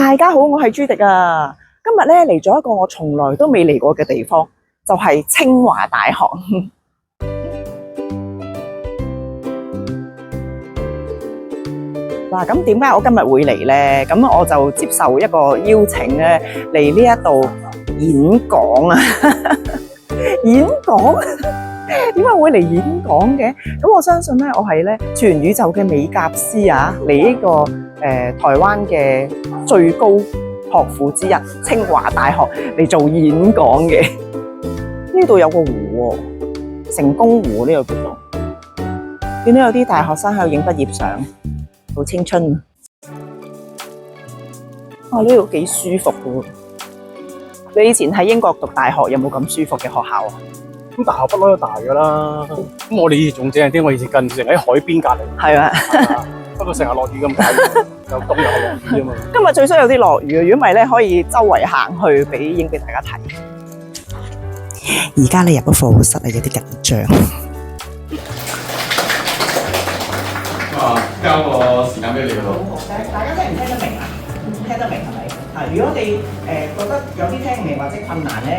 大家好，我係朱迪啊。今日咧嚟咗一個我從來都未嚟過嘅地方，就係清華大學。嗱，咁點解我今日會嚟呢？咁我就接受一個邀請咧，嚟呢一度演講啊！演講？點解會嚟演講嘅？咁我相信咧，我係咧全宇宙嘅美甲師啊！嚟呢個台灣嘅最高學府之一清華大學嚟做演講嘅。呢度有個湖喎，成功湖呢度叫做。見到有啲大學生喺度影畢業相。好青春啊！哇，呢度幾舒服嘅。你以前喺英國讀大學有冇咁舒服嘅學校啊？咁大學不嬲都大噶啦。咁我哋以前仲正啲，我以前近成喺海邊隔離。係啊，不過成日落雨咁解，又凍又落雨啊嘛。今日最衰有啲落雨啊！如果唔係咧，可以周圍行去影俾大家睇。而家你入咗課室啊，有啲緊張。交個時間俾你咯。大家聽唔聽得明啊？聽得明係咪？啊，如果你覺得有啲聽唔明或者困難咧，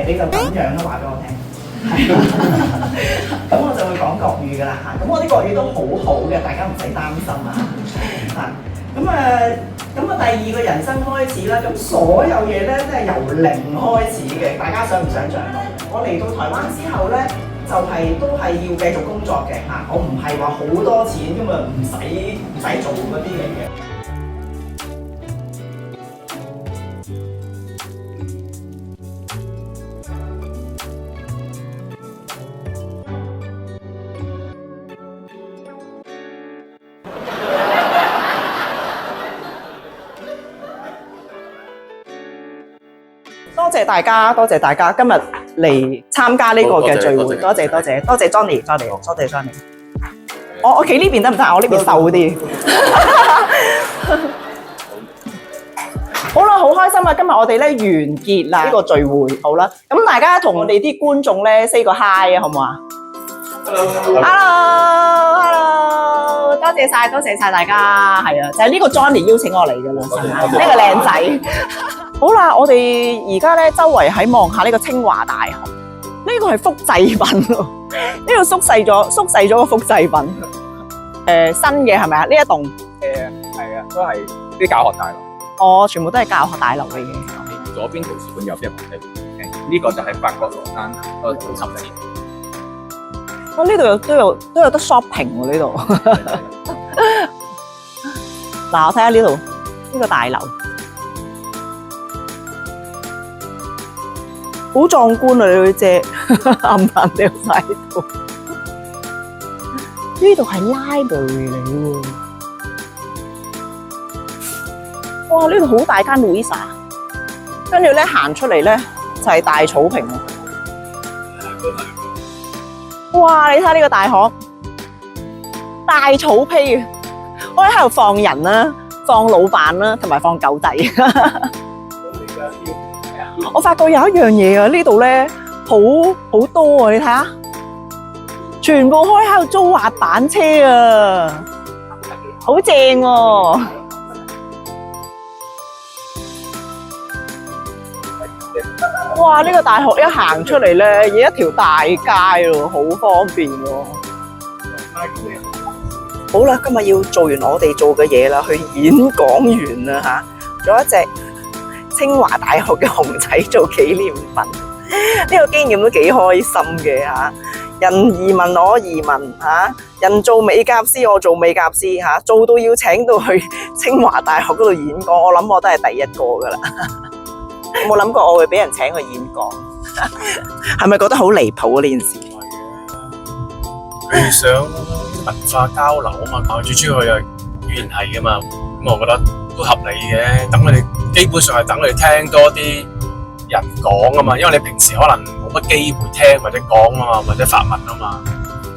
你就咁樣都話俾我聽。係咁我就會講國語噶啦嚇。咁我啲國語都好好嘅，大家唔使擔心啊。嚇，咁啊第二個人生開始啦。咁所有嘢咧都係由零開始嘅。大家想唔想像到？我嚟到台灣之後咧，就都係要繼續工作嘅嚇，我唔係話好多錢咁啊，唔使做嗰啲嚟嘅。多謝大家，多謝大家今日嚟參加呢個嘅聚會，多謝 Johnny， 多謝 Johnny。我企呢邊得唔得啊？我呢邊瘦啲。好啦，好開心啊！今日我哋咧完結啦呢個聚會，好啦，咁大家同我哋啲觀眾咧 say 個 hi 啊，好唔好啊 ？Hello， 多謝晒大家，係啊，就係呢個 Johnny 邀請我嚟㗎啦，呢個靚仔。好啦，我哋而家咧周圍喺望下呢個清華大學，呢個係複製品咯，呢度縮細咗個複製品。新嘅係咪啊？呢一棟係啊，都係啲教學大樓。哦，全部都係教學大樓嚟嘅。左邊圖書館右邊係呢個就係法國羅丹個補習地。哦，呢度都有得 shopping 喎，呢度。嗱，我睇下呢度呢個大樓。好壯觀啊！你隻暗暗掉晒喺度，呢度係 library 嚟嘅喎。哇！呢度好大間 Louisa， 跟住咧行出嚟咧就係大草坪。哇！你睇下呢個大學，大草皮啊！我喺度放人啦，放老闆啦，同埋放狗仔。我發覺有一樣嘢啊，呢度咧好多啊！你睇下，全部開喺度租滑板車啊，好正喎！哇！呢個大學一行出嚟咧，有一條大街咯，好方便喎。好啦，今日要做完我哋做嘅嘢啦，去演講完啦嚇，仲有一隻清華大學嘅熊仔做紀念品，呢個經驗都幾開心嘅嚇。人移民我移民嚇，人做美甲師我做美甲師嚇，做到要請到去清華大學嗰度演講，我諗我都係第一個噶啦。有冇諗過我會俾人請去演講？係咪覺得好離譜啊呢件事？佢想文化交流啊嘛，最主要佢係語言系噶嘛，咁我覺得都合理嘅。等佢哋基本上係等佢哋聽多啲人講啊嘛，因為你平時可能冇乜機會聽或者講啊嘛，或者發文啊嘛，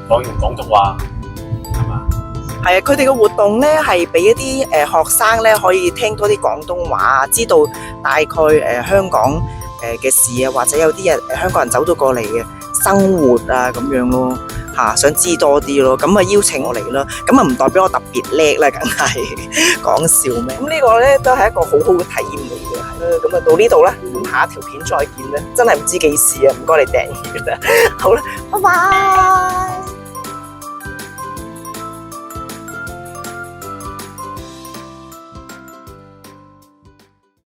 講完廣東話係嘛？係啊，佢哋嘅活動咧係俾一啲學生咧可以聽多啲廣東話，知道大概香港嘅事啊，或者有啲香港人走咗過嚟嘅生活啊咁樣咯。嚇，想知多啲咯，咁啊邀請我嚟啦，咁啊唔代表我特別叻啦，梗係講笑咩？咁呢個咧都係一個好好嘅體驗嚟嘅，係啦，咁啊到呢度啦，咁下一條片再見啦，真係唔知幾時啊，唔該你訂閱啦，好啦，拜拜。